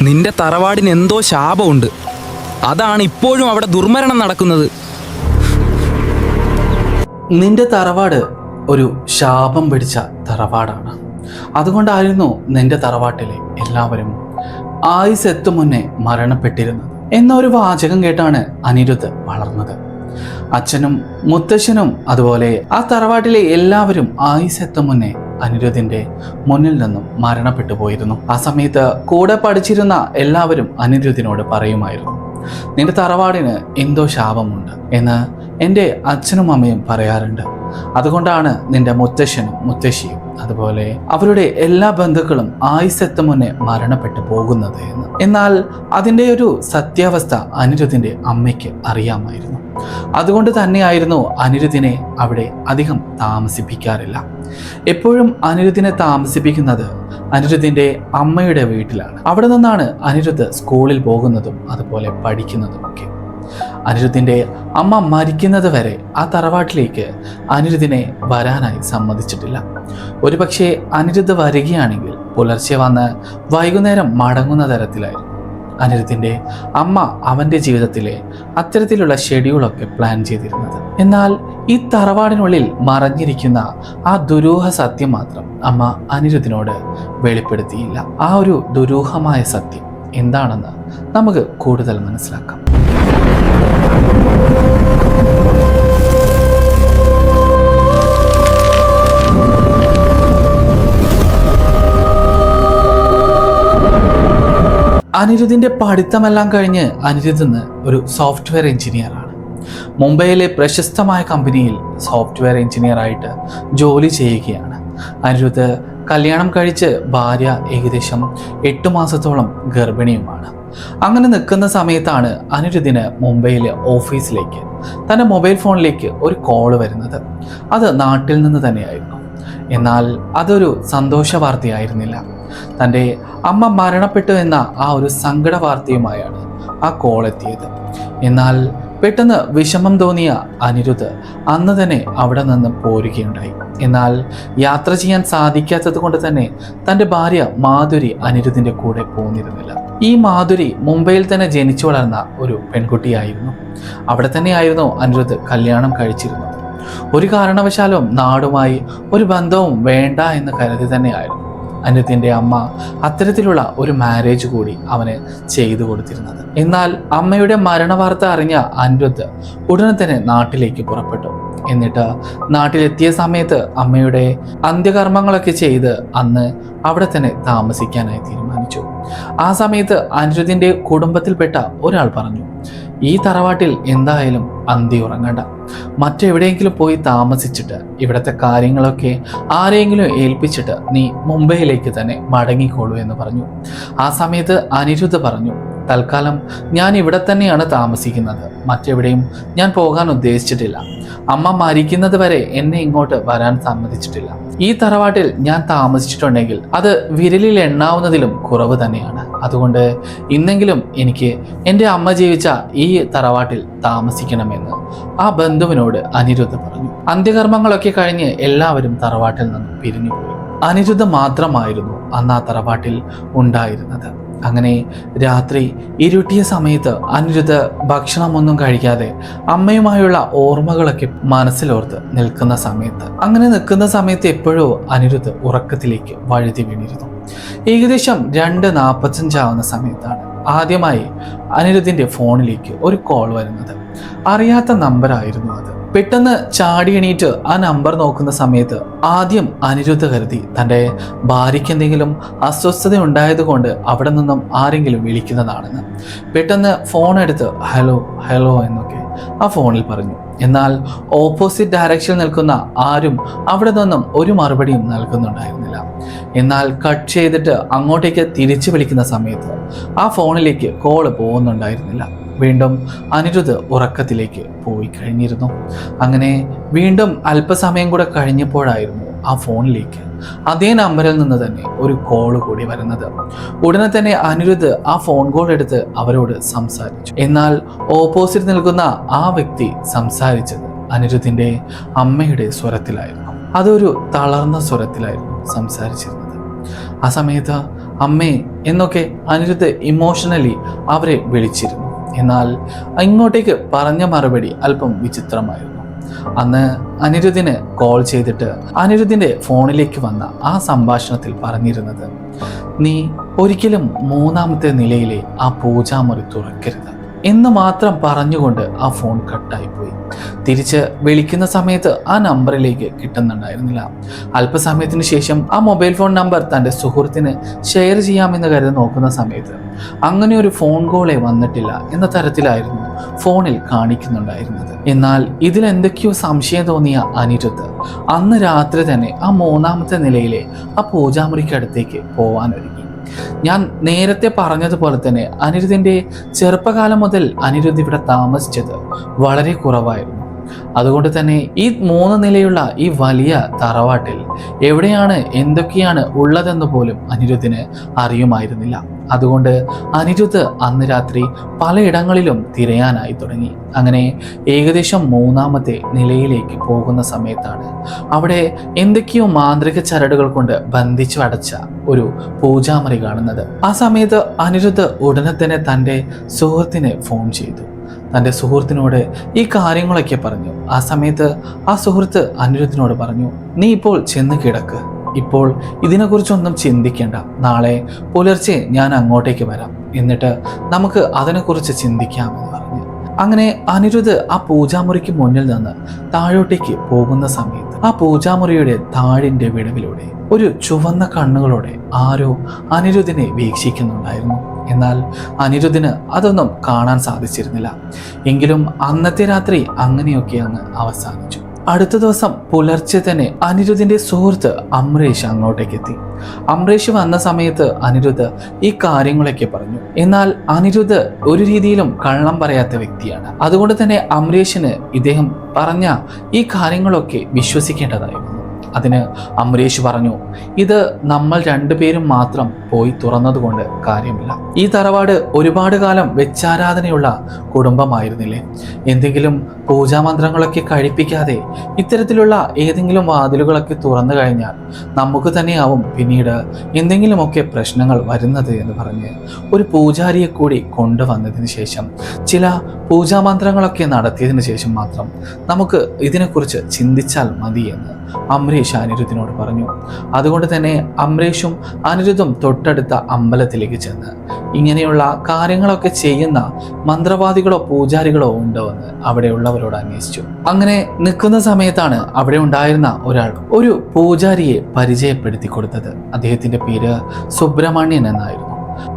നിന്റെ തറവാടിന് എന്തോ ശാപമുണ്ട്. അതാണ് ഇപ്പോഴും അവിടെ ദുർമരണം നടക്കുന്നത്. നിന്റെ തറവാട് ഒരു ശാപം പിടിച്ച തറവാടാണ്. അതുകൊണ്ടായിരുന്നു നിന്റെ തറവാട്ടിലെ എല്ലാവരും ആയുസ് എത്തും മുന്നേ മരണപ്പെട്ടിരുന്നത് എന്നൊരു വാചകം കേട്ടാണ് അനിരുദ്ധ് വളർന്നത്. അച്ഛനും മുത്തശ്ശനും അതുപോലെ ആ തറവാട്ടിലെ എല്ലാവരും ആയുസ് എത്തും മുന്നേ അനിരുദ്ധിന്റെ മുന്നിൽ നിന്നും മരണപ്പെട്ടു പോയിരുന്നു. ആ സമയത്ത് കൂടെ പഠിച്ചിരുന്ന എല്ലാവരും അനിരുദ്ധിനോട് പറയുമായിരുന്നു, നിന്റെ തറവാടിന് എന്തോ ശാപമുണ്ട് എന്ന് എൻ്റെ അച്ഛനും അമ്മയും പറയാറുണ്ട്. അതുകൊണ്ടാണ് നിന്റെ മുത്തശ്ശനും മുത്തശ്ശിയും അതുപോലെ അവരുടെ എല്ലാ ബന്ധുക്കളും ആയുസ്സെത്തും മുന്നേ മരണപ്പെട്ടു പോകുന്നത് എന്ന്. എന്നാൽ അതിൻ്റെ ഒരു സത്യാവസ്ഥ അനിരുദ്ധിന്റെ അമ്മയ്ക്ക് അറിയാമായിരുന്നു. അതുകൊണ്ട് തന്നെയായിരുന്നു അനിരുദ്ധിനെ അവിടെ അധികം താമസിപ്പിക്കാറില്ല. എപ്പോഴും അനിരുദ്ധിനെ താമസിപ്പിക്കുന്നത് അനിരുദ്ധിന്റെ അമ്മയുടെ വീട്ടിലാണ്. അവിടെ നിന്നാണ് അനിരുദ്ധ് സ്കൂളിൽ പോകുന്നതും അതുപോലെ പഠിക്കുന്നതുമൊക്കെ. അനിരുദ്ധിന്റെ അമ്മ മരിക്കുന്നത് വരെ ആ തറവാട്ടിലേക്ക് അനിരുദ്ധിനെ വരാനായി സമ്മതിച്ചിട്ടില്ല. ഒരുപക്ഷെ അനിരുദ്ധ് വരികയാണെങ്കിൽ പുലർച്ചെ വന്ന് വൈകുന്നേരം മടങ്ങുന്ന തരത്തിലായിരുന്നു അനിരുദ്ധിന്റെ അമ്മ അവന്റെ ജീവിതത്തിലെ അത്തരത്തിലുള്ള ഷെഡ്യൂളൊക്കെ പ്ലാൻ ചെയ്തിരുന്നത്. എന്നാൽ ഈ തറവാടിനുള്ളിൽ മറഞ്ഞിരിക്കുന്ന ആ ദുരൂഹ സത്യം മാത്രം അമ്മ അനിരുദ്ധിനോട് വെളിപ്പെടുത്തിയില്ല. ആ ഒരു ദുരൂഹമായ സത്യം എന്താണെന്ന് നമുക്ക് കൂടുതൽ മനസ്സിലാക്കാം. അനിരുദ്ധിന്റെ പഠിത്തമെല്ലാം കഴിഞ്ഞ് അനിരുദ്ധ് ഇന്ന് ഒരു സോഫ്റ്റ്വെയർ എഞ്ചിനീയറാണ്. മുംബൈയിലെ പ്രശസ്തമായ കമ്പനിയിൽ സോഫ്റ്റ്വെയർ എഞ്ചിനീയറായിട്ട് ജോലി ചെയ്യുകയാണ്. അനിരുദ്ധ് കല്യാണം കഴിച്ച് ഭാര്യ ഏകദേശം 8 മാസത്തോളം ഗർഭിണിയുമാണ്. അങ്ങനെ നിൽക്കുന്ന സമയത്താണ് അനിരുദ്ധിന് മുംബൈയിലെ ഓഫീസിലേക്ക് തൻ്റെ മൊബൈൽ ഫോണിലേക്ക് ഒരു കോള് വരുന്നത്. അത് നാട്ടിൽ നിന്ന് തന്നെയായിരുന്നു. എന്നാൽ അതൊരു സന്തോഷ വാർത്തയായിരുന്നില്ല. തൻ്റെ അമ്മ മരണപ്പെട്ടു എന്ന ആ ഒരു സങ്കട വാർത്തയുമായാണ് ആ കോൾ എത്തിയത്. എന്നാൽ പെട്ടെന്ന് വിഷമം തോന്നിയ അനിരുദ്ധ് അന്ന് തന്നെ അവിടെ നിന്ന് പോരുകയുണ്ടായി. എന്നാൽ യാത്ര ചെയ്യാൻ സാധിക്കാത്തത് കൊണ്ട് തന്നെ തൻ്റെ ഭാര്യ മാധുരി അനിരുദ്ധിൻ്റെ കൂടെ പോന്നിരുന്നില്ല. ഈ മാധുരി മുംബൈയിൽ തന്നെ ജനിച്ചു വളർന്ന ഒരു പെൺകുട്ടിയായിരുന്നു. അവിടെ തന്നെയായിരുന്നു അനിരുദ്ധ് കല്യാണം കഴിച്ചിരുന്നത്. ഒരു കാരണവശാലും നാടുമായി ഒരു ബന്ധവും വേണ്ട എന്ന് കരുതി തന്നെയായിരുന്നു അനിരുദ്ധിന്റെ അമ്മ അത്തരത്തിലുള്ള ഒരു മാരേജ് കൂടി അവന് ചെയ്തു കൊടുത്തിരുന്നത്. എന്നാൽ അമ്മയുടെ മരണവാർത്ത അറിഞ്ഞ അനിരുദ്ധ് ഉടനെ തന്നെ നാട്ടിലേക്ക് പുറപ്പെട്ടു. എന്നിട്ട് നാട്ടിലെത്തിയ സമയത്ത് അമ്മയുടെ അന്ത്യകർമ്മങ്ങളൊക്കെ ചെയ്ത് അന്ന് അവിടെ തന്നെ താമസിക്കാനായി തീരുമാനിച്ചു. ആ സമയത്ത് അനിരുദ്ധിന്റെ കുടുംബത്തിൽപ്പെട്ട ഒരാൾ പറഞ്ഞു, ഈ തറവാട്ടിൽ എന്തായാലും അന്തി ഉറങ്ങണ്ട, മറ്റെവിടെയെങ്കിലും പോയി താമസിച്ചിട്ട് ഇവിടുത്തെ കാര്യങ്ങളൊക്കെ ആരെങ്കിലും ഏൽപ്പിച്ചിട്ട് നീ മുംബൈയിലേക്ക് തന്നെ മടങ്ങിക്കോളൂ എന്ന് പറഞ്ഞു. ആ സമയത്ത് അനിരുദ്ധ് പറഞ്ഞു, തൽക്കാലം ഞാൻ ഇവിടെ തന്നെയാണ് താമസിക്കുന്നത്, മറ്റെവിടെയും ഞാൻ പോകാൻ ഉദ്ദേശിച്ചിട്ടില്ല. അമ്മ മരിക്കുന്നത് വരെ എന്നെ ഇങ്ങോട്ട് വരാൻ സമ്മതിച്ചിട്ടില്ല. ഈ തറവാട്ടിൽ ഞാൻ താമസിച്ചിട്ടുണ്ടെങ്കിൽ അത് വിരലിൽ എണ്ണാവുന്നതിലും കുറവ് തന്നെയാണ്. അതുകൊണ്ട് ഇന്നെങ്കിലും എനിക്ക് എൻ്റെ അമ്മ ജീവിച്ച ഈ തറവാട്ടിൽ താമസിക്കണമെന്ന് ആ ബന്ധുവിനോട് അനിരുദ്ധ് പറഞ്ഞു. അന്ത്യകർമ്മങ്ങളൊക്കെ കഴിഞ്ഞ് എല്ലാവരും തറവാട്ടിൽ നിന്നും പിരിഞ്ഞുപോയി. അനിരുദ്ധ് മാത്രമായിരുന്നു അന്ന് ആ തറവാട്ടിൽ ഉണ്ടായിരുന്നത്. അങ്ങനെ രാത്രി ഇരുട്ടിയ സമയത്ത് അനിരുദ്ധ് ഭക്ഷണമൊന്നും കഴിക്കാതെ അമ്മയുമായുള്ള ഓർമ്മകളൊക്കെ മനസ്സിലോർത്ത് നിൽക്കുന്ന സമയത്ത് എപ്പോഴോ അനിരുദ്ധ് ഉറക്കത്തിലേക്ക് വഴുതി വീണിരുന്നു. ഏകദേശം 2:45 ആവുന്ന സമയത്താണ് ആദ്യമായി അനിരുദ്ധിന്റെ ഫോണിലേക്ക് ഒരു കോൾ വരുന്നത്. അറിയാത്ത നമ്പറായിരുന്നു അത്. പെട്ടെന്ന് ചാടി എണീറ്റ് ആ നമ്പർ നോക്കുന്ന സമയത്ത് ആദ്യം അനിരുദ്ധ് കരുതി തൻ്റെ ഭാര്യയ്ക്ക് എന്തെങ്കിലും അസ്വസ്ഥത ഉണ്ടായതുകൊണ്ട് അവിടെ നിന്നും ആരെങ്കിലും വിളിക്കുന്നതാണെന്ന്. പെട്ടെന്ന് ഫോൺ എടുത്ത് ഹലോ ഹലോ എന്നൊക്കെ ആ ഫോണിൽ പറഞ്ഞു. എന്നാൽ ഓപ്പോസിറ്റ് ഡയറക്ഷനിൽ നിൽക്കുന്ന ആരും അവിടെ നിന്നും ഒരു മറുപടിയും നൽകുന്നുണ്ടായിരുന്നില്ല. എന്നാൽ കട്ട് ചെയ്തിട്ട് അങ്ങോട്ടേക്ക് തിരിച്ചു വിളിക്കുന്ന സമയത്ത് ആ ഫോണിലേക്ക് കോള് പോകുന്നുണ്ടായിരുന്നില്ല. വീണ്ടും അനിരുദ്ധ് ഉറക്കത്തിലേക്ക് പോയി കഴിഞ്ഞിരുന്നു. അങ്ങനെ വീണ്ടും അല്പസമയം കൂടെ കഴിഞ്ഞപ്പോഴായിരുന്നു ആ ഫോണിലേക്ക് അതേ നമ്പറിൽ നിന്ന് തന്നെ ഒരു കോള് കൂടി വരുന്നത്. ഉടനെ തന്നെ അനിരുദ്ധ് ആ ഫോൺ കോൾ എടുത്ത് അവരോട് സംസാരിച്ചു. എന്നാൽ ഓപ്പോസിറ്റ് നിൽക്കുന്ന ആ വ്യക്തി സംസാരിച്ചത് അനിരുദ്ധിന്റെ അമ്മയുടെ സ്വരത്തിലായിരുന്നു. അതൊരു തളർന്ന സ്വരത്തിലായിരുന്നു സംസാരിച്ചിരുന്നത്. ആ സമയത്ത് അമ്മേ എന്നൊക്കെ അനിരുദ്ധ് ഇമോഷണലി അവരെ വിളിച്ചിരുന്നു. എന്നാൽ ഇങ്ങോട്ടേക്ക് പറഞ്ഞ മറുപടി അല്പം വിചിത്രമായിരുന്നു. അന്ന് അനിരുദ്ധിന് കോൾ ചെയ്തിട്ട് അനിരുദ്ധിൻ്റെ ഫോണിലേക്ക് വന്ന ആ സംഭാഷണത്തിൽ പറഞ്ഞിരുന്നത്, നീ ഒരിക്കലും 3ാമത്തെ നിലയിലെ ആ പൂജാമുറി തുറക്കരുത് എന്ന് മാത്രം പറഞ്ഞുകൊണ്ട് ആ ഫോൺ കട്ടായിപ്പോയി. തിരിച്ച് വിളിക്കുന്ന സമയത്ത് ആ നമ്പറിലേക്ക് കിട്ടുന്നുണ്ടായിരുന്നില്ല. അല്പസമയത്തിന് ശേഷം ആ മൊബൈൽ ഫോൺ നമ്പർ തൻ്റെ സുഹൃത്തിന് ഷെയർ ചെയ്യാമെന്ന് കരുതി നോക്കുന്ന സമയത്ത് അങ്ങനെ ഒരു ഫോൺ കോളേ വന്നിട്ടില്ല എന്ന തരത്തിലായിരുന്നു ഫോണിൽ കാണിക്കുന്നുണ്ടായിരുന്നത്. എന്നാൽ ഇതിലെന്തൊക്കെയോ സംശയം തോന്നിയ അനിരുദ്ധ് അന്ന് രാത്രി തന്നെ ആ 3ാമത്തെ നിലയിലെ ആ പൂജാമുറിക്കടുത്തേക്ക് പോവാനൊരുങ്ങി. ഞാൻ നേരത്തെ പറഞ്ഞതുപോലെ തന്നെ അനിരുദ്ധിൻ്റെ ചെറുപ്പകാലം മുതൽ അനിരുദ്ധ് ഇവിടെ താമസിച്ചത് വളരെ കുറവായിരുന്നു. അതുകൊണ്ട് തന്നെ ഈ 3 നിലയുള്ള ഈ വലിയ തറവാട്ടിൽ എവിടെയാണ് എന്തൊക്കെയാണ് ഉള്ളതെന്ന് പോലും അനിരുദ്ധിന് അറിയുമായിരുന്നില്ല. അതുകൊണ്ട് അനിരുദ്ധ് അന്ന് രാത്രി പലയിടങ്ങളിലും തിരയാനായി തുടങ്ങി. അങ്ങനെ ഏകദേശം 3ാമത്തെ നിലയിലേക്ക് പോകുന്ന സമയത്താണ് അവിടെ എന്തൊക്കെയോ മാന്ത്രിക ചരടുകൾ കൊണ്ട് ബന്ധിച്ചു അടച്ച ഒരു പൂജാമുറി കാണുന്നത്. ആ സമയത്ത് അനിരുദ്ധ് ഉടനെ തന്നെ തൻ്റെ സുഹൃത്തിനെ ഫോൺ ചെയ്തു. തൻ്റെ സുഹൃത്തിനോട് ഈ കാര്യങ്ങളൊക്കെ പറഞ്ഞു. ആ സമയത്ത് ആ സുഹൃത്ത് അനിരുദ്ധിനോട് പറഞ്ഞു, നീ ഇപ്പോൾ ചെന്ന് കിടക്ക്, ഇപ്പോൾ ഇതിനെക്കുറിച്ചൊന്നും ചിന്തിക്കേണ്ട, നാളെ പുലർച്ചെ ഞാൻ അങ്ങോട്ടേക്ക് വരാം, എന്നിട്ട് നമുക്ക് അതിനെക്കുറിച്ച് ചിന്തിക്കാമെന്ന് പറഞ്ഞു. അങ്ങനെ അനിരുദ്ധ് ആ പൂജാമുറിക്ക് മുന്നിൽ നിന്ന് താഴോട്ടേക്ക് പോകുന്ന സമയത്ത് ആ പൂജാമുറിയുടെ താഴിൻ്റെ വിടവിലൂടെ ഒരു ചുവന്ന കണ്ണുകളോടെ ആരോ അനിരുദ്ധിനെ വീക്ഷിക്കുന്നുണ്ടായിരുന്നു. എന്നാൽ അനിരുദ്ധിന് അതൊന്നും കാണാൻ സാധിച്ചിരുന്നില്ല. എങ്കിലും അന്നത്തെ രാത്രി അങ്ങനെയൊക്കെ അങ്ങ് അവസാനിച്ചു. അടുത്ത ദിവസം പുലർച്ചെ തന്നെ അനിരുദ്ധിന്റെ സുഹൃത്ത് അംറേഷ് അങ്ങോട്ടേക്ക് എത്തി. അംറേഷ് വന്ന സമയത്ത് അനിരുദ്ധ് ഈ കാര്യങ്ങളൊക്കെ പറഞ്ഞു. എന്നാൽ അനിരുദ്ധ് ഒരു രീതിയിലും കള്ളം പറയാത്ത വ്യക്തിയാണ്. അതുകൊണ്ട് തന്നെ അംറേഷിന് ഇദ്ദേഹം പറഞ്ഞ ഈ കാര്യങ്ങളൊക്കെ വിശ്വസിക്കേണ്ടതായിരുന്നു. അതിന് അംറേഷ് പറഞ്ഞു, ഇത് നമ്മൾ 2 പേരും മാത്രം പോയി തുറന്നതുകൊണ്ട് കാര്യമില്ല. ഈ തറവാട് ഒരുപാട് കാലം വെച്ചാരാധനയുള്ള കുടുംബമായിരുന്നില്ലേ? എന്തെങ്കിലും പൂജാമന്ത്രങ്ങളൊക്കെ കഴിപ്പിക്കാതെ ഇത്തരത്തിലുള്ള ഏതെങ്കിലും വാതിലുകളൊക്കെ തുറന്നു കഴിഞ്ഞാൽ നമുക്ക് തന്നെയാവും പിന്നീട് എന്തെങ്കിലുമൊക്കെ പ്രശ്നങ്ങൾ വരുന്നത് എന്ന് പറഞ്ഞ് ഒരു പൂജാരിയെ കൂടി കൊണ്ടുവന്നതിന് ശേഷം ചില പൂജാമന്ത്രങ്ങളൊക്കെ നടത്തിയതിനു ശേഷം മാത്രം നമുക്ക് ഇതിനെക്കുറിച്ച് ചിന്തിച്ചാൽ മതി എന്ന് അംറേഷ് അനിരുദ്ധിനോട് പറഞ്ഞു. അതുകൊണ്ട് തന്നെ അംറേഷും അനിരുദ്ധും തൊട്ടടുത്ത അമ്പലത്തിലേക്ക് ചെന്ന് ഇങ്ങനെയുള്ള കാര്യങ്ങളൊക്കെ ചെയ്യുന്ന മന്ത്രവാദികളോ പൂജാരികളോ ഉണ്ടോ എന്ന് അവിടെയുള്ളവരോട് അന്വേഷിച്ചു. അങ്ങനെ നിൽക്കുന്ന സമയത്താണ് അവിടെ ഉണ്ടായിരുന്ന ഒരാൾ ഒരു പൂജാരിയെ പരിചയപ്പെടുത്തി കൊടുത്തത്. അദ്ദേഹത്തിന്റെ പേര് സുബ്രഹ്മണ്യൻ എന്നായിരുന്നു.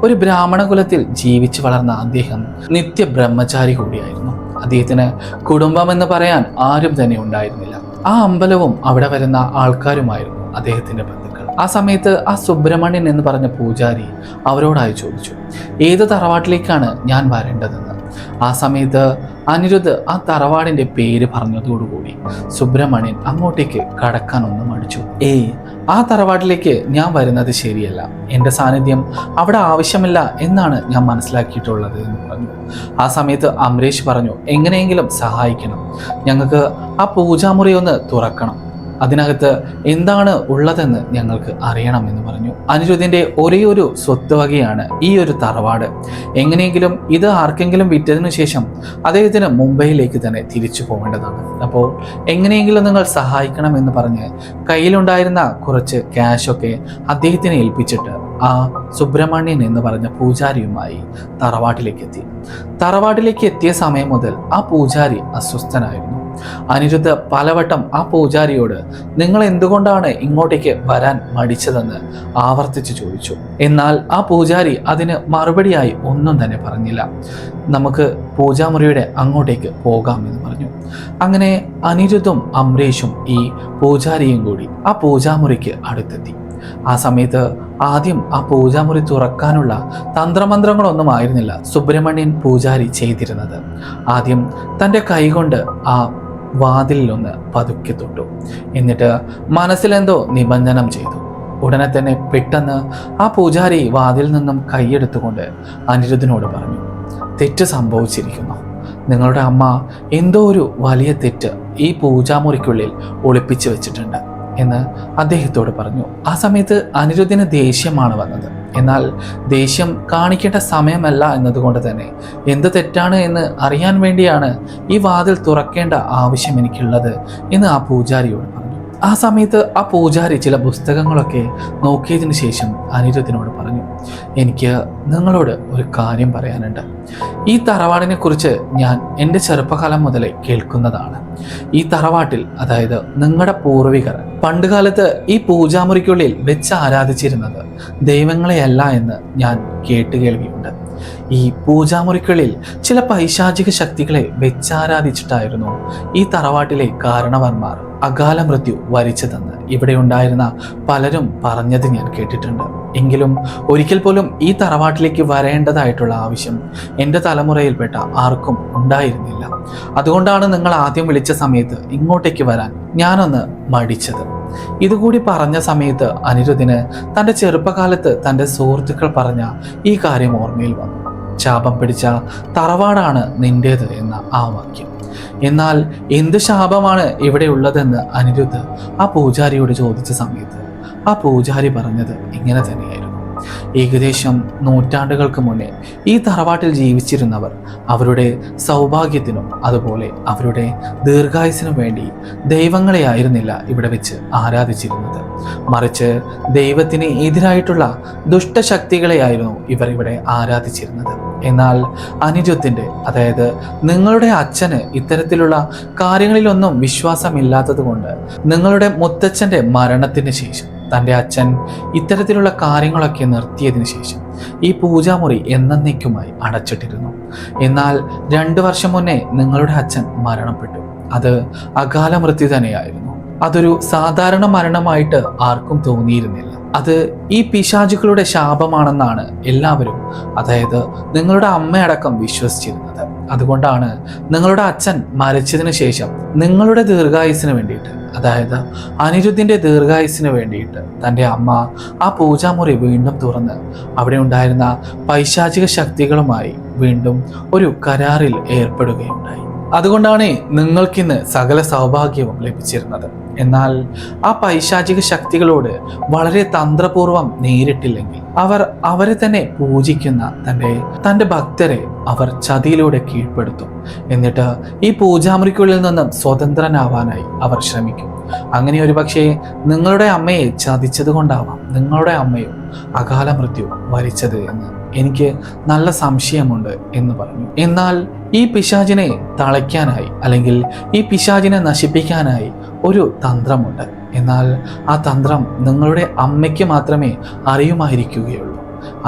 ഒരു ബ്രാഹ്മണ കുലത്തിൽ ജീവിച്ചു വളർന്ന അദ്ദേഹം നിത്യ ബ്രഹ്മചാരി കൂടിയായിരുന്നു. അദ്ദേഹത്തിന് കുടുംബം എന്ന് പറയാൻ ആരും തന്നെ ഉണ്ടായിരുന്നില്ല. ആ അമ്പലവും അവിടെ വരുന്ന ആൾക്കാരുമായിരുന്നു അദ്ദേഹത്തിന്റെ ബന്ധുക്കൾ. ആ സമയത്ത് ആ സുബ്രഹ്മണ്യൻ എന്ന് പറഞ്ഞ പൂജാരി അവരോടായി ചോദിച്ചു, ഏത് തറവാട്ടിലേക്കാണ് ഞാൻ വരേണ്ടതെന്ന്. ആ സമയത്ത് അനിരുദ്ധ് ആ തറവാടിന്റെ പേര് പറഞ്ഞതോടുകൂടി സുബ്രഹ്മണ്യൻ അങ്ങോട്ടേക്ക് കടക്കാനൊന്നും മടിച്ചു. ആ തറവാട്ടിലേക്ക് ഞാൻ വരുന്നത് ശരിയല്ല, എൻ്റെ സാന്നിധ്യം അവിടെ ആവശ്യമില്ല എന്നാണ് ഞാൻ മനസ്സിലാക്കിയിട്ടുള്ളത് എന്ന് പറഞ്ഞു. ആ സമയത്ത് അംറേഷ് പറഞ്ഞു, എങ്ങനെയെങ്കിലും സഹായിക്കണം, ഞങ്ങൾക്ക് ആ പൂജാമുറി ഒന്ന് തുറക്കണം, അതിനകത്ത് എന്താണ് ഉള്ളതെന്ന് ഞങ്ങൾക്ക് അറിയണമെന്ന് പറഞ്ഞു. അനിരുദ്ധിന്റെ ഒരേ ഒരു സ്വത്ത് വകയാണ് ഈ ഒരു തറവാട്. എങ്ങനെയെങ്കിലും ഇത് ആർക്കെങ്കിലും വിറ്റതിനു ശേഷം അദ്ദേഹത്തിന് മുംബൈയിലേക്ക് തന്നെ തിരിച്ചു പോകേണ്ടതാണ്. അപ്പോൾ എങ്ങനെയെങ്കിലും നിങ്ങൾ സഹായിക്കണം എന്ന് പറഞ്ഞ് കയ്യിലുണ്ടായിരുന്ന കുറച്ച് ക്യാഷൊക്കെ അദ്ദേഹത്തിനെ ഏൽപ്പിച്ചിട്ട് ആ സുബ്രഹ്മണ്യൻ എന്ന് പറഞ്ഞ പൂജാരിയുമായി തറവാട്ടിലേക്ക് എത്തി. തറവാട്ടിലേക്ക് എത്തിയ സമയം മുതൽ ആ പൂജാരി അസ്വസ്ഥനായിരുന്നു. അനിരുദ്ധ് പലവട്ടം ആ പൂജാരിയോട് നിങ്ങൾ എന്തുകൊണ്ടാണ് ഇങ്ങോട്ടേക്ക് വരാൻ മടിച്ചതെന്ന് ആവർത്തിച്ച് ചോദിച്ചു. എന്നാൽ ആ പൂജാരി അതിന് മറുപടിയായി ഒന്നും തന്നെ പറഞ്ഞില്ല. നമുക്ക് പൂജാമുറിയുടെ അങ്ങോട്ടേക്ക് പോകാമെന്ന് പറഞ്ഞു. അങ്ങനെ അനിരുദ്ധും അംറേഷും ഈ പൂജാരിയും കൂടി ആ പൂജാമുറിക്ക് അടുത്തെത്തി. ആ സമയത്ത് ആദ്യം ആ പൂജാമുറി തുറക്കാനുള്ള തന്ത്രമന്ത്രങ്ങളൊന്നും ആയിരുന്നില്ല സുബ്രഹ്മണ്യൻ പൂജാരി ചെയ്തിരുന്നത്. ആദ്യം തൻ്റെ കൈകൊണ്ട് ആ വാതിലിലൊന്ന് പതുക്കെ തൊട്ടു. എന്നിട്ട് മനസ്സിലെന്തോ നിബന്ധനം ചെയ്തു. ഉടനെ തന്നെ പെട്ടെന്ന് ആ പൂജാരി വാതിൽ നിന്നും കൈയെടുത്തുകൊണ്ട് അനിരുദ്ധിനോട് പറഞ്ഞു, തെറ്റ് സംഭവിച്ചിരിക്കുന്നു. നിങ്ങളുടെ അമ്മ എന്തോ ഒരു വലിയ തെറ്റ് ഈ പൂജാമുറിക്കുള്ളിൽ ഒളിപ്പിച്ചു വെച്ചിട്ടുണ്ട്. എന്ന് അദ്ദേഹത്തോട് പറഞ്ഞു. ആ സമയത്ത് അനിരുദ്ധിന് ദേഷ്യമാണ് വന്നത്. എന്നാൽ ദേഷ്യം കാണിക്കേണ്ട സമയമല്ല എന്നതുകൊണ്ട് തന്നെ എന്ത് തെറ്റാണ് എന്ന് അറിയാൻ വേണ്ടിയാണ് ഈ വാതിൽ തുറക്കേണ്ട ആവശ്യം എനിക്കുള്ളത് എന്ന് ആ പൂജാരിയോട് പറഞ്ഞു. ആ സമയത്ത് ആ പൂജാരി ചില പുസ്തകങ്ങളൊക്കെ നോക്കിയതിന് ശേഷം അനിരുദ്ധിനോട് പറഞ്ഞു, എനിക്ക് നിങ്ങളോട് ഒരു കാര്യം പറയാനുണ്ട്. ഈ തറവാടിനെ കുറിച്ച് ഞാൻ എൻ്റെ ചെറുപ്പകാലം മുതലേ കേൾക്കുന്നതാണ്. ഈ തറവാട്ടിൽ, അതായത് നിങ്ങളുടെ പൂർവികർ പണ്ടുകാലത്ത് ഈ പൂജാമുറിക്കുള്ളിൽ വെച്ച് ആരാധിച്ചിരുന്നത് ദൈവങ്ങളെയല്ല എന്ന് ഞാൻ കേട്ടുകേൾവിയുണ്ട്. ഈ പൂജാമുറിക്കുള്ളിൽ ചില പൈശാചിക ശക്തികളെ വെച്ചാരാധിച്ചിട്ടായിരുന്നു ഈ തറവാട്ടിലെ കാരണവന്മാർ അകാല മൃത്യു വരിച്ചതെന്ന് ഇവിടെ ഉണ്ടായിരുന്ന പലരും പറഞ്ഞത് ഞാൻ കേട്ടിട്ടുണ്ട്. എങ്കിലും ഒരിക്കൽ പോലും ഈ തറവാട്ടിലേക്ക് വരേണ്ടതായിട്ടുള്ള ആവശ്യം എൻ്റെ തലമുറയിൽപ്പെട്ട ആർക്കും ഉണ്ടായിരുന്നില്ല. അതുകൊണ്ടാണ് നിങ്ങൾ ആദ്യം വിളിച്ച സമയത്ത് ഇങ്ങോട്ടേക്ക് വരാൻ ഞാനൊന്ന് മടിച്ചത്. ഇതുകൂടി പറഞ്ഞ സമയത്ത് അനിരുദ്ധിന് തൻ്റെ ചെറുപ്പകാലത്ത് തൻ്റെ സുഹൃത്തുക്കൾ പറഞ്ഞ ഈ കാര്യം ഓർമ്മയിൽ വന്നു. ശാപം പിടിച്ച തറവാടാണ് നിന്റേത് എന്ന ആ വാക്യം. എന്നാൽ എന്ത് ശാപമാണ് ഇവിടെ ഉള്ളതെന്ന് അനിരുദ്ധ് ആ പൂജാരിയോട് ചോദിച്ച സമയത്ത് ആ പൂജാരി പറഞ്ഞത് ഇങ്ങനെ തന്നെയായിരുന്നു. ഏകദേശം നൂറ്റാണ്ടുകൾക്ക് മുന്നേ ഈ തറവാട്ടിൽ ജീവിച്ചിരുന്നവർ അവരുടെ സൗഭാഗ്യത്തിനും അതുപോലെ അവരുടെ ദീർഘായുസിനും വേണ്ടി ദൈവങ്ങളെ ആയിരുന്നില്ല ഇവിടെ വെച്ച് ആരാധിച്ചിരുന്നത്. മറിച്ച് ദൈവത്തിന് എതിരായിട്ടുള്ള ദുഷ്ടശക്തികളെയായിരുന്നു ഇവർ ഇവിടെ ആരാധിച്ചിരുന്നത്. എന്നാൽ അനിരുദ്ധിൻ്റെ, അതായത് നിങ്ങളുടെ അച്ഛന് ഇത്തരത്തിലുള്ള കാര്യങ്ങളിലൊന്നും വിശ്വാസമില്ലാത്തത് കൊണ്ട് നിങ്ങളുടെ മുത്തച്ഛൻ്റെ മരണത്തിന് ശേഷം തൻ്റെ അച്ഛൻ ഇത്തരത്തിലുള്ള കാര്യങ്ങളൊക്കെ നിർത്തിയതിനു ശേഷം ഈ പൂജാമുറി എന്നേക്കുമായി അടച്ചിട്ടിരുന്നു. എന്നാൽ 2 വർഷം മുന്നേ നിങ്ങളുടെ അച്ഛൻ മരണപ്പെട്ടു. അത് അകാല മൃത്യു തന്നെയായിരുന്നു. അതൊരു സാധാരണ മരണമായിട്ട് ആർക്കും തോന്നിയിരുന്നില്ല. അത് ഈ പിശാചുക്കളുടെ ശാപമാണെന്നാണ് എല്ലാവരും, അതായത് നിങ്ങളുടെ അമ്മയടക്കം വിശ്വസിച്ചിരുന്നത്. അതുകൊണ്ടാണ് നിങ്ങളുടെ അച്ഛൻ മരിച്ചതിന് ശേഷം നിങ്ങളുടെ ദീർഘായുസിന് വേണ്ടിയിട്ട്, അതായത് അനിരുദ്ധിൻ്റെ ദീർഘായുസിന് വേണ്ടിയിട്ട് തൻ്റെ അമ്മ ആ പൂജാമുറി വീണ്ടും തുറന്ന് അവിടെ ഉണ്ടായിരുന്ന പൈശാചിക ശക്തികളുമായി വീണ്ടും ഒരു കരാറിൽ ഏർപ്പെടുകയുണ്ടായി. അതുകൊണ്ടാണ് നിങ്ങൾക്കിന്ന് സകല സൗഭാഗ്യവും ലഭിച്ചിരുന്നത്. എന്നാൽ ആ പൈശാചിക ശക്തികളോട് വളരെ തന്ത്രപൂർവം നേരിട്ടില്ലെങ്കിൽ അവരെ തന്നെ പൂജിക്കുന്ന തൻ്റെ ഭക്തരെ അവർ ചതിയിലൂടെ കീഴ്പ്പെടുത്തും. എന്നിട്ട് ഈ പൂജാമുറിക്കുള്ളിൽ നിന്നും സ്വതന്ത്രനാവാനായി അവർ ശ്രമിക്കും. അങ്ങനെ ഒരു പക്ഷേ നിങ്ങളുടെ അമ്മയെ ചതിച്ചത് കൊണ്ടാവാം നിങ്ങളുടെ അമ്മയോ അകാല മൃത്യു വരിച്ചത് എന്ന് എനിക്ക് നല്ല സംശയമുണ്ട് എന്ന് പറഞ്ഞു. എന്നാൽ ഈ പിശാചിനെ തളയ്ക്കാനായി, അല്ലെങ്കിൽ ഈ പിശാചിനെ നശിപ്പിക്കാനായി ഒരു തന്ത്രമുണ്ട്. എന്നാൽ ആ തന്ത്രം നിങ്ങളുടെ അമ്മയ്ക്ക് മാത്രമേ അറിയുമായിരിക്കുകയുള്ളൂ.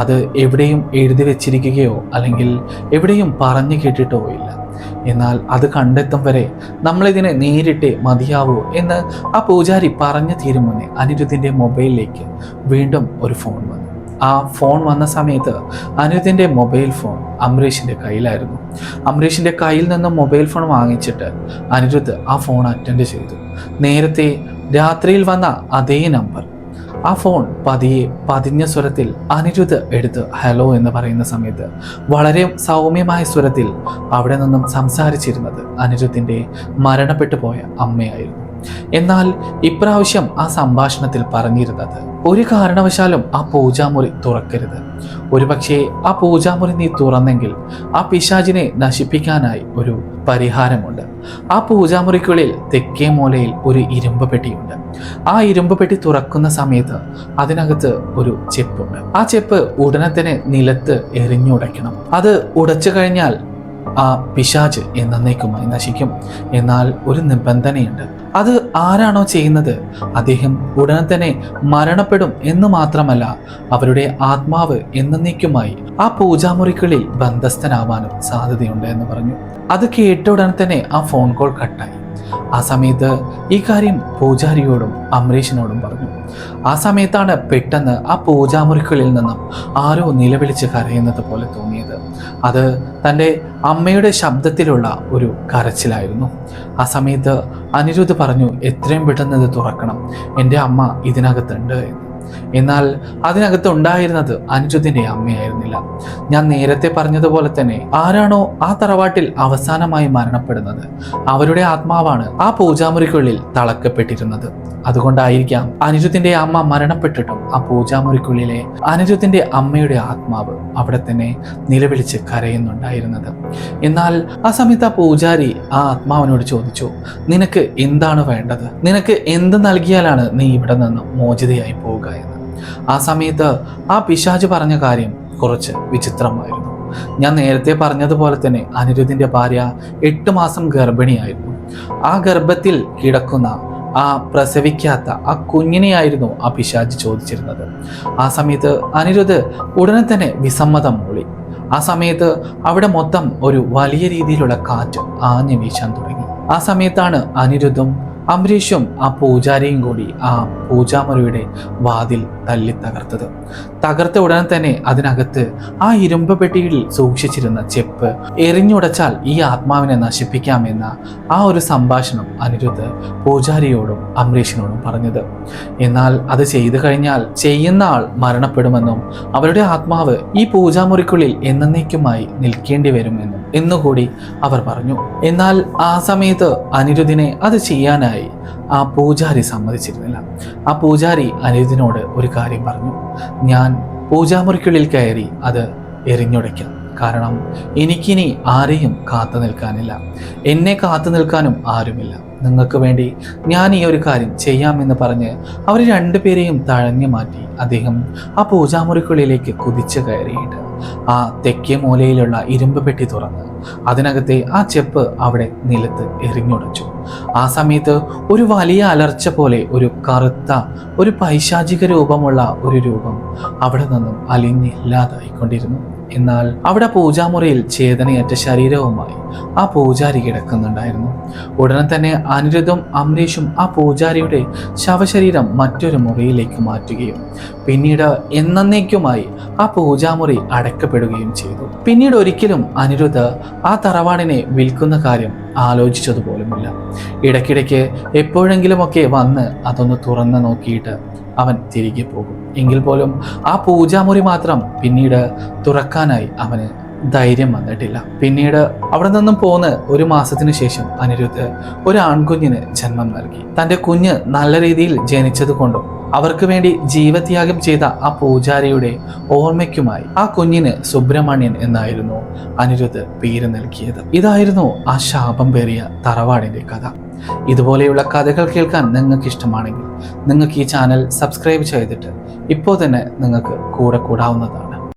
അത് എവിടെയും എഴുതി വെച്ചിരിക്കുകയോ അല്ലെങ്കിൽ എവിടെയും പറഞ്ഞു കേട്ടിട്ടോ ഇല്ല. എന്നാൽ അത് കണ്ടെത്തും വരെ നമ്മളിതിനെ നേരിട്ടേ മതിയാവൂ എന്ന് ആ പൂജാരി പറഞ്ഞു തീരും മുന്നേ അനിരുദ്ധിൻ്റെ മൊബൈലിലേക്ക് വീണ്ടും ഒരു ഫോൺ വന്നു. ആ ഫോൺ വന്ന സമയത്ത് അനിരുദ്ധിൻ്റെ മൊബൈൽ ഫോൺ അംബരീഷിൻ്റെ കയ്യിലായിരുന്നു. അംബരീഷിൻ്റെ കയ്യിൽ നിന്ന് മൊബൈൽ ഫോൺ വാങ്ങിച്ചിട്ട് അനിരുദ്ധ് ആ ഫോൺ അറ്റൻഡ് ചെയ്തു. നേരത്തെ രാത്രിയിൽ വന്ന അതേ നമ്പർ. ആ ഫോൺ പതിഞ്ഞ സ്വരത്തിൽ അനിരുദ്ധ് എടുത്ത് ഹലോ എന്ന് പറയുന്ന സമയത്ത് വളരെ സൗമ്യമായ സ്വരത്തിൽ അവിടെ നിന്നും സംസാരിച്ചിരുന്നത് അനിരുദ്ധിൻ്റെ മരണപ്പെട്ടു പോയ അമ്മയായിരുന്നു. എന്നാൽ ഇപ്രാവശ്യം ആ സംഭാഷണത്തിൽ പറഞ്ഞിരുന്നത്, ഒരു കാരണവശാലും ആ പൂജാമുറി തുറക്കരുത്. ഒരുപക്ഷെ ആ പൂജാമുറി നീ തുറന്നെങ്കിൽ ആ പിശാചിനെ നശിപ്പിക്കാനായി ഒരു പരിഹാരമുണ്ട്. ആ പൂജാമുറിക്കുള്ളിൽ തെക്കേ മൂലയിൽ ഒരു ഇരുമ്പ് പെട്ടിയുണ്ട്. ആ ഇരുമ്പ് പെട്ടി തുറക്കുന്ന സമയത്ത് അതിനകത്ത് ഒരു ചെപ്പുണ്ട്. ആ ചെപ്പ് ഉടനെ തന്നെ നിലത്ത് എറിഞ്ഞുടയ്ക്കണം. അത് ഉടച്ചു കഴിഞ്ഞാൽ ആ പിശാച് എന്നേക്കുമായി നശിക്കും. എന്നാൽ ഒരു നിബന്ധനയുണ്ട്. അത് ആരാണോ ചെയ്യുന്നത് അദ്ദേഹം ഉടനെ തന്നെ മരണപ്പെടും എന്ന് മാത്രമല്ല അവരുടെ ആത്മാവ് എന്നേക്കുമായി ആ പൂജാമുറികളിൽ ബന്ധസ്ഥനാവാനും സാധ്യതയുണ്ട് എന്ന് പറഞ്ഞു. അത് കേട്ട ഉടനെ തന്നെ ആ ഫോൺ കോൾ കട്ടായി. ആ സമയത്ത് ഈ കാര്യം പൂജാരിയോടും അംബരീഷിനോടും പറഞ്ഞു. ആ സമയത്താണ് പെട്ടെന്ന് ആ പൂജാമുറികളിൽ നിന്നും ആരോ നിലവിളിച്ച് കരയുന്നത് പോലെ തോന്നിയത്. അത് തൻ്റെ അമ്മയുടെ ശബ്ദത്തിലുള്ള ഒരു കരച്ചിലായിരുന്നു. ആ സമയത്ത് അനിരുദ്ധ് പറഞ്ഞു, എത്രയും പെട്ടെന്ന് ഇത് തുറക്കണം, എൻ്റെ അമ്മ ഇതിനകത്തുണ്ട് എന്ന്. എന്നാൽ അതിനകത്ത് ഉണ്ടായിരുന്നത് അനിരുദ്ധിന്റെ അമ്മയായിരുന്നില്ല. ഞാൻ നേരത്തെ പറഞ്ഞതുപോലെ തന്നെ ആരാണോ ആ തറവാട്ടിൽ അവസാനമായി മരണപ്പെടുന്നത് അവരുടെ ആത്മാവാണ് ആ പൂജാമുറിക്കുള്ളിൽ തളക്കപ്പെട്ടിരുന്നത്. അതുകൊണ്ടായിരിക്കാം അനിരുദ്ധിന്റെ അമ്മ മരണപ്പെട്ടിട്ടും ആ പൂജാമുറിക്കുള്ളിലെ അനിരുദ്ധിന്റെ അമ്മയുടെ ആത്മാവ് അവിടെ തന്നെ നിലവിളിച്ച് കരയുന്നുണ്ടായിരുന്നത്. എന്നാൽ ആ സമയത്ത് ആ പൂജാരി ആ ആത്മാവിനോട് ചോദിച്ചു, നിനക്ക് എന്താണ് വേണ്ടത്? നിനക്ക് എന്ത് നൽകിയാലാണ് നീ ഇവിടെ നിന്ന് മോചിതയായി പോവുക എന്ന്. ആ സമയത്ത് ആ പിശാച് പറഞ്ഞ കാര്യം കുറച്ച് വിചിത്രമായിരുന്നു. ഞാൻ നേരത്തെ പറഞ്ഞതുപോലെ തന്നെ അനിരുദ്ധിന്റെ ഭാര്യ 8 മാസം ഗർഭിണിയായിരുന്നു. ആ ഗർഭത്തിൽ കിടക്കുന്ന ആ പ്രസവിക്കാത്ത ആ കുഞ്ഞിനെയായിരുന്നു ആ പിശാച് ചോദിച്ചിരുന്നത്. ആ സമയത്ത് അനിരുദ്ധ് ഉടനെ തന്നെ വിസമ്മതം മൂളി. ആ സമയത്ത് അവിടെ മൊത്തം ഒരു വലിയ രീതിയിലുള്ള കാറ്റ് ആഞ്ഞു വീശാൻ തുടങ്ങി. ആ സമയത്താണ് അനിരുദ്ധും അംബരീഷും ആ പൂജാരിയും കൂടി ആ പൂജാമുറിയുടെ വാതിൽ തല്ലി തകർത്തത്. തകർത്ത ഉടനെ തന്നെ അതിനകത്ത് ആ ഇരുമ്പ് പെട്ടിയിൽ സൂക്ഷിച്ചിരുന്ന ചെപ്പ് എറിഞ്ഞുടച്ചാൽ ഈ ആത്മാവിനെ നശിപ്പിക്കാമെന്ന ആ ഒരു സംഭാഷണം അനിരുദ്ധ് പൂജാരിയോടും അംബരീഷിനോടും പറഞ്ഞത്. എന്നാൽ അത് ചെയ്തു കഴിഞ്ഞാൽ ചെയ്യുന്ന ആൾ മരണപ്പെടുമെന്നും അവരുടെ ആത്മാവ് ഈ പൂജാമുറിക്കുള്ളിൽ എന്നേക്കുമായി നിൽക്കേണ്ടി വരുമെന്നും എന്നുകൂടി അവർ പറഞ്ഞു. എന്നാൽ ആ സമയത്ത് അനിരുദ്ധിനെ അത് ചെയ്യാനായി ആ പൂജാരി സമ്മതിച്ചിരുന്നില്ല. ആ പൂജാരി അനിരുദ്ധിനോട് ഒരു കാര്യം പറഞ്ഞു, ഞാൻ പൂജാമുറിക്കുള്ളിൽ കയറി അത് എറിഞ്ഞുടയ്ക്കാം. കാരണം എനിക്കിനി ആരെയും കാത്തു നിൽക്കാനില്ല, എന്നെ കാത്തു നിൽക്കാനും ആരുമില്ല. നിങ്ങൾക്ക് വേണ്ടി ഞാൻ ഈ ഒരു കാര്യം ചെയ്യാമെന്ന് പറഞ്ഞ് അവർ രണ്ടുപേരെയും തഴഞ്ഞു മാറ്റി അദ്ദേഹം ആ പൂജാമുറിക്കുള്ളിലേക്ക് കുതിച്ചു കയറിയിട്ട് ആ തെക്കേ മൂലയിലുള്ള ഇരുമ്പ് പെട്ടി തുറന്ന് അതിനകത്തെ ആ ചെപ്പ് അവിടെ നിലത്ത് എറിഞ്ഞുടച്ചു. ആ സമയത്ത് ഒരു വലിയ അലർച്ച പോലെ ഒരു കറുത്ത ഒരു പൈശാചിക രൂപമുള്ള ഒരു രൂപം അവിടെ നിന്നും അലിഞ്ഞില്ലാതായിക്കൊണ്ടിരുന്നു. എന്നാൽ അവിടെ പൂജാമുറിയിൽ ചേതനയറ്റ ശരീരവുമായി ആ പൂജാരി കിടക്കുന്നുണ്ടായിരുന്നു. ഉടനെ തന്നെ അനിരുദ്ധും അംബരീഷും ആ പൂജാരിയുടെ ശവശരീരം മറ്റൊരു മുറിയിലേക്ക് മാറ്റുകയും പിന്നീട് എന്നേക്കുമായി ആ പൂജാമുറി അടയ്ക്കപ്പെടുകയും ചെയ്തു. പിന്നീട് ഒരിക്കലും അനിരുദ്ധ് ആ തറവാടിനെ വിൽക്കുന്ന കാര്യം ആലോചിച്ചതുപോലുമില്ല. ഇടയ്ക്കിടയ്ക്ക് എപ്പോഴെങ്കിലുമൊക്കെ വന്ന് അതൊന്ന് തുറന്ന് നോക്കിയിട്ട് അവൻ തിരികെ പോകും. എങ്കിൽ പോലും ആ പൂജാമുറി മാത്രം പിന്നീട് തുറക്കാനായി അവന് ധൈര്യം വന്നിട്ടില്ല. പിന്നീട് അവിടെ നിന്നും പോന്ന് 1 മാസത്തിനു ശേഷം അനിരുദ്ധ് ഒരു ആൺകുഞ്ഞിന് ജന്മം നൽകി. തൻ്റെ കുഞ്ഞ് നല്ല രീതിയിൽ ജനിച്ചത് കൊണ്ടും അവർക്ക് വേണ്ടി ജീവത്യാഗം ചെയ്ത ആ പൂജാരിയുടെ ഓർമ്മയ്ക്കുമായി ആ കുഞ്ഞിന് സുബ്രഹ്മണ്യൻ എന്നായിരുന്നു അനിരുദ്ധ് പേര് നൽകിയത്. ഇതായിരുന്നു ആ ശാപം പേറിയ തറവാടിൻ്റെ കഥ. ഇതുപോലെയുള്ള കഥകൾ കേൾക്കാൻ നിങ്ങൾക്ക് ഇഷ്ടമാണെങ്കിൽ നിങ്ങൾക്ക് ഈ ചാനൽ സബ്സ്ക്രൈബ് ചെയ്തിട്ട് ഇപ്പോൾ തന്നെ നിങ്ങൾക്ക് കൂടെ കൂടാവുന്നതാണ്.